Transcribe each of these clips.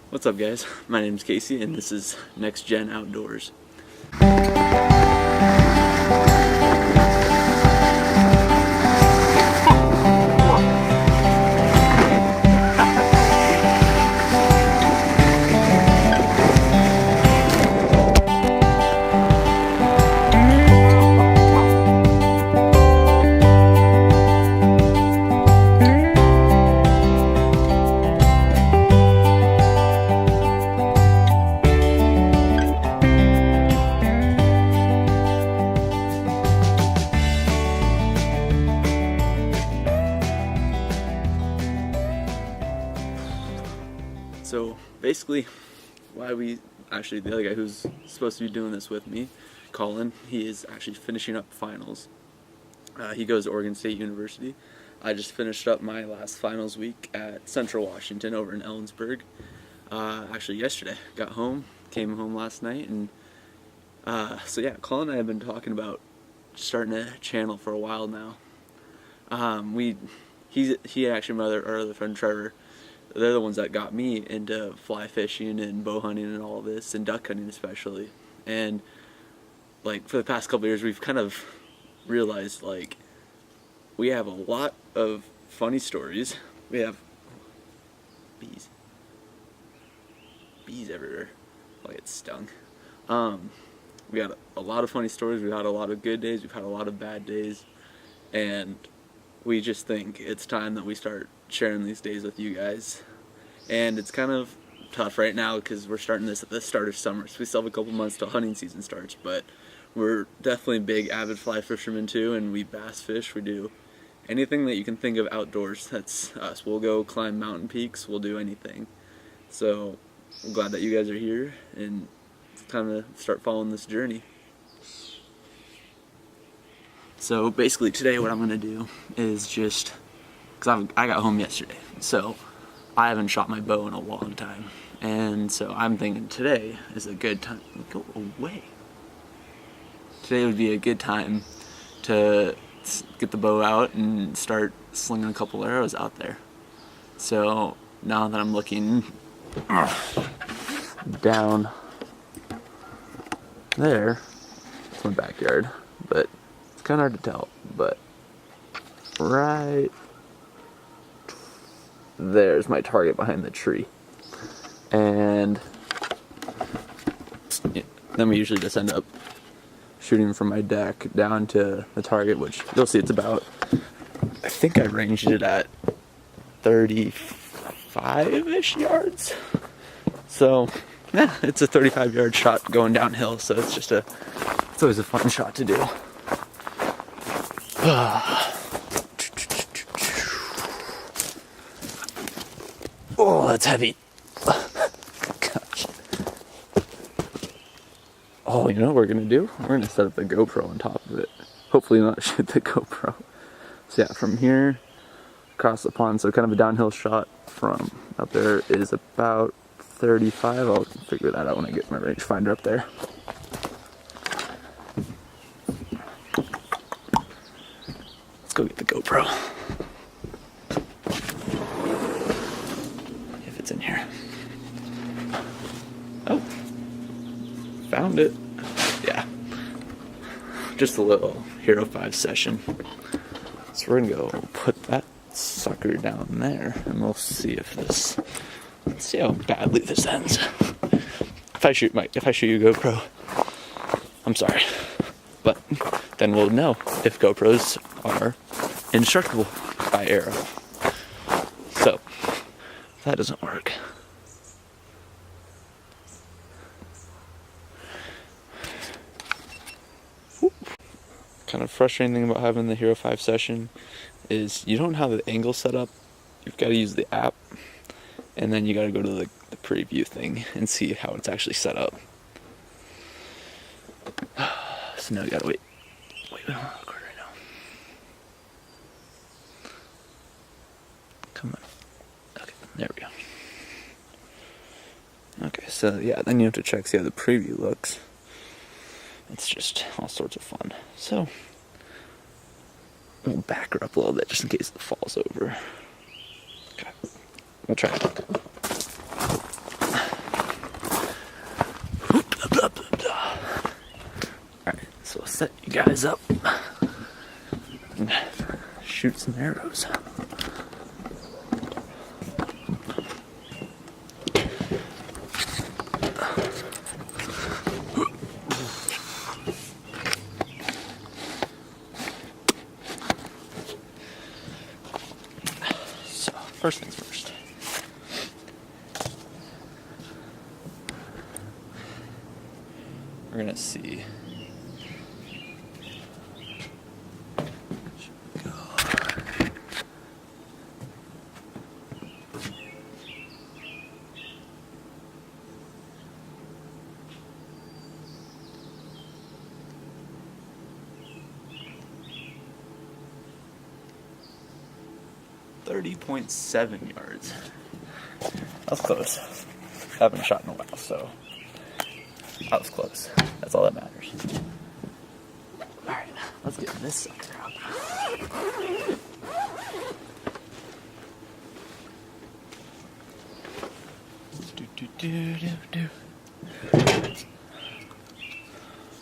What's up, guys? My name's Casey, and this is Next Gen Outdoors. So basically, the other guy who's supposed to be doing this with me, Colin, he is actually finishing up finals. He goes to Oregon State University. I just finished up my last finals week at Central Washington over in Ellensburg. Actually yesterday, came home last night, and so yeah, Colin and I have been talking about starting a channel for a while now. He actually, our other friend Trevor, they're the ones that got me into fly fishing and bow hunting and all this, and duck hunting especially. And like for the past couple of years, we've kind of realized like we have a lot of funny stories. We have bees everywhere. I'll get stung. We had a lot of funny stories. We've had a lot of good days. We've had a lot of bad days, and we just think it's time that we start sharing these days with you guys. And it's kind of tough right now because we're starting this at the start of summer, so we still have a couple months till hunting season starts, but we're definitely big avid fly fishermen too, and we bass fish. We do anything that you can think of outdoors. That's us. We'll go climb mountain peaks. We'll do anything. So I'm glad that you guys are here, and it's time to start following this journey. So basically today what I'm going to do is just, because I got home yesterday, so I haven't shot my bow in a long time, and so I'm thinking today is a good time. Go away. Today would be a good time to get the bow out and start slinging a couple arrows out there. So now that I'm looking down there, it's my backyard, but it's kind of hard to tell, but right there's my target behind the tree. And then we usually just end up shooting from my deck down to the target, which you'll see it's about, I think I ranged it at 35-ish yards. So yeah, it's a 35-yard shot going downhill, so it's always a fun shot to do. Oh, that's heavy. Gosh. Oh, you know what we're gonna do? We're gonna set up the GoPro on top of it. Hopefully not shoot the GoPro. So yeah, from here across the pond, so kind of a downhill shot from up there is about 35. I'll figure that out when I get my rangefinder up there. Let's go get the GoPro. If it's in here. Oh, found it. Yeah, just a little Hero 5 session. So we're gonna go put that sucker down there, and we'll see if let's see how badly this ends. If I shoot you GoPro, I'm sorry, but then we'll know if GoPros are indestructible by arrow. So if that doesn't work, kind of frustrating thing about having the Hero 5 session is you don't have the angle set up. You've got to use the app, and then you got to go to the preview thing and see how it's actually set up. So now you gotta wait. We don't record right now. Come on. Okay, there we go. Okay, so yeah, then you have to check, see how the preview looks. It's just all sorts of fun. So we'll back her up a little bit just in case it falls over. Okay, we'll try it. set you guys up and shoot some arrows. So, first things first. We're gonna see. .7 yards. That was close. I haven't shot in a while, so that was close. That's all that matters. Alright, let's get this sucker out.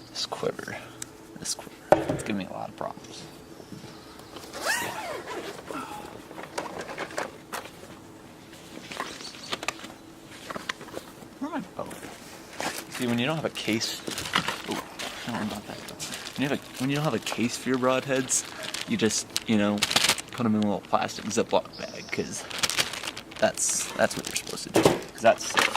This quiver. It's giving me a lot of problems. See, when you don't have a case, don't worry about that. When you don't have a case for your broadheads, you just, put them in a little plastic Ziploc bag, because that's what you're supposed to do. Because that's safe.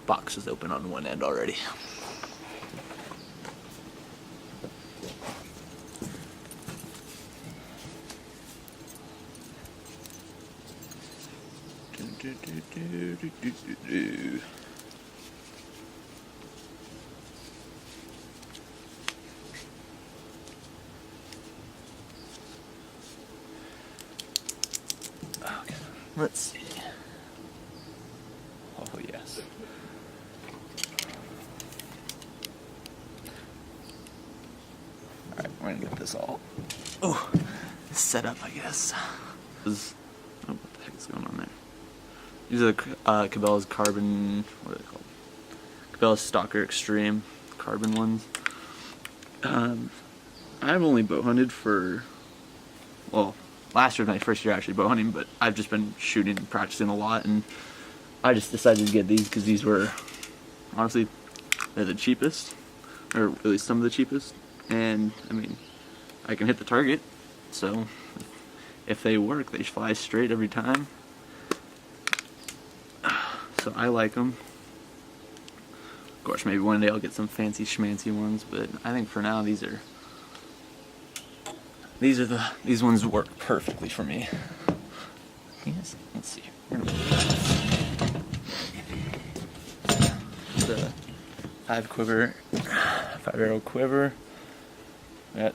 Box is open on one end already. Okay, let's see. Oh yes. Alright, we're gonna get this all set up, I guess. What the heck is going on there? These are the Cabela's carbon, what are they called? Cabela's Stalker Extreme carbon ones. I've only bow hunted for, well, last year was my first year actually bow hunting, but I've just been shooting and practicing a lot, and I just decided to get these because these were, honestly, they're the cheapest, or at least some of the cheapest, and I mean, I can hit the target, so if they work, they fly straight every time. So I like them. Of course, maybe one day I'll get some fancy schmancy ones, but I think for now these ones work perfectly for me. Yes, let's see. The 5-arrow quiver. There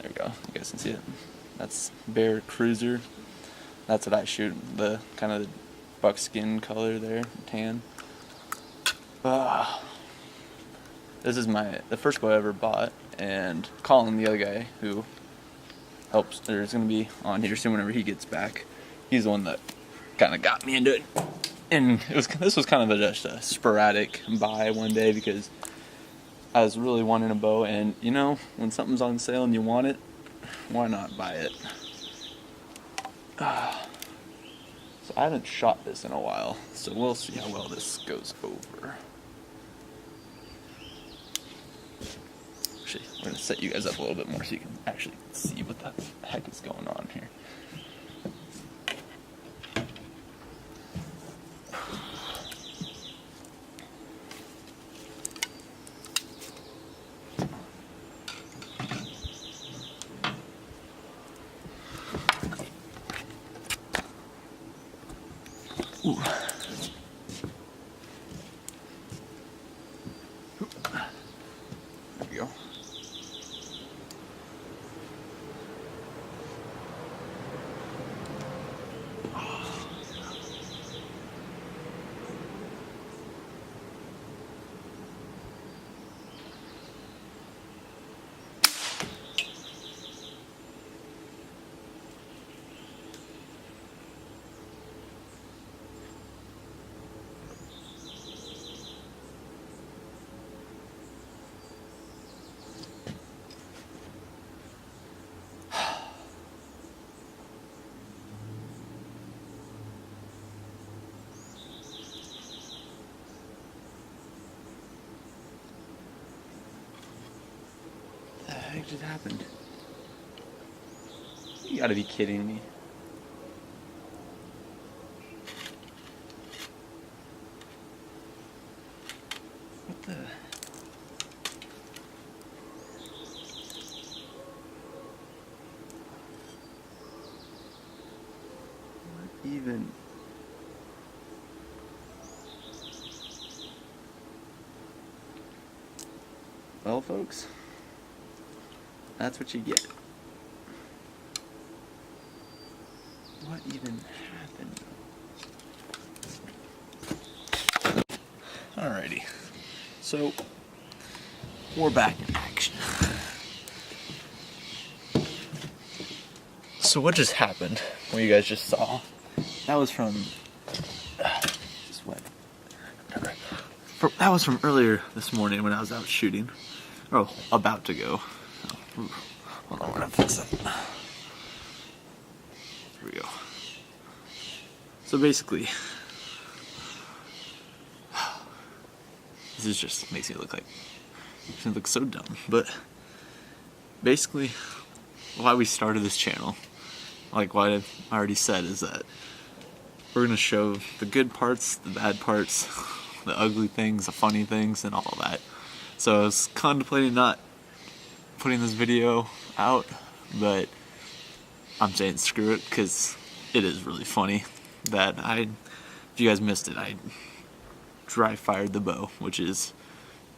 we go. You guys can see it. That's Bear Cruiser. That's what I shoot. The kind of the buckskin color there, tan. This is the first bow I ever bought, and Colin, the other guy who helps, or is going to be on here soon whenever he gets back, he's the one that kind of got me into it. And this was kind of just a sporadic buy one day because I was really wanting a bow, and when something's on sale and you want it, why not buy it? So I haven't shot this in a while, so we'll see how well this goes over. Actually, we're going to set you guys up a little bit more so you can actually see what the heck is going on here. Ooh. There we go. heck just happened? You gotta be kidding me. What the? What even? Well, folks, that's what you get. What even happened? Alrighty, so we're back in action. So what just happened? What you guys just saw? That was from just wet. That was from earlier this morning when I was out shooting. Oh, about to go. Oh, hold on, we're not fixing. Here we go. So basically, this is just makes me look so dumb. But basically, why we started this channel, like what I already said, is that we're gonna show the good parts, the bad parts, the ugly things, the funny things, and all that. So I was contemplating not putting this video out, but I'm saying screw it, because it is really funny that if you guys missed it, I dry fired the bow, which is,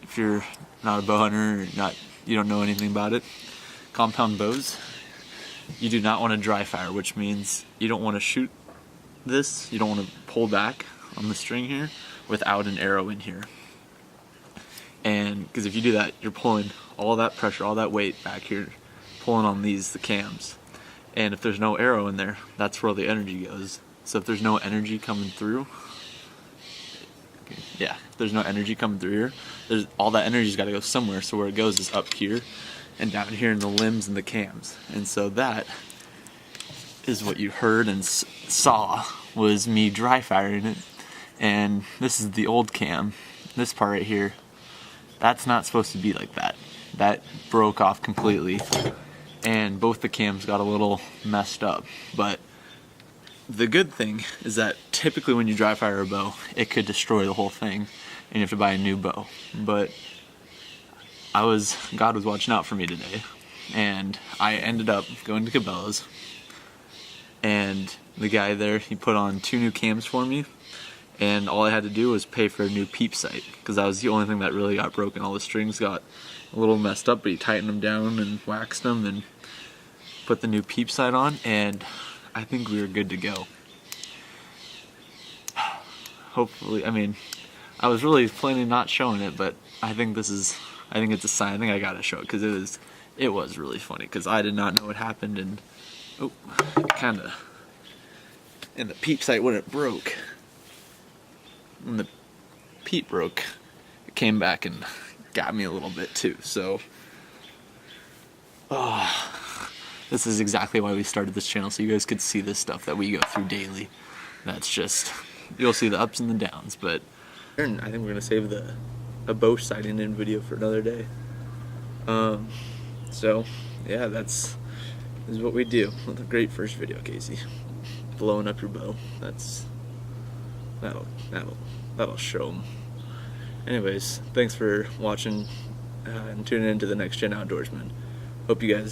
if you're not a bow hunter or you don't know anything about it, compound bows, you do not want to dry fire, which means you don't want to shoot this, you don't want to pull back on the string here without an arrow in here. And because if you do that, you're pulling all that pressure, all that weight back here, pulling on the cams. And if there's no arrow in there, that's where all the energy goes. So if there's no energy coming through, if there's no energy coming through here, all that energy's got to go somewhere. So where it goes is up here and down here in the limbs and the cams. And so that is what you heard and saw, was me dry firing it. And this is the old cam. This part right here, that's not supposed to be like that. That broke off completely, and both the cams got a little messed up. But the good thing is that typically when you dry fire a bow, it could destroy the whole thing and you have to buy a new bow. But God was watching out for me today, and I ended up going to Cabela's, and the guy there, he put on 2 new cams for me, and all I had to do was pay for a new peep sight, because that was the only thing that really got broken. All the strings got a little messed up, but he tightened them down and waxed them and put the new peep sight on, and I think we were good to go. Hopefully, I mean, I was really planning not showing it, but I think it's a sign. I think I gotta show it, because it was really funny, because I did not know what happened, and and the peep sight, when it broke, when the peep broke, it came back and got me a little bit too. So this is exactly why we started this channel, so you guys could see this stuff that we go through daily. That's just, you'll see the ups and the downs. But I think we're gonna save a bow sighting in video for another day. So yeah, this is what we do. With a great first video, Casey. Blowing up your bow. That'll show them. Anyways, thanks for watching and tuning in to the Next Gen Outdoorsman. Hope you guys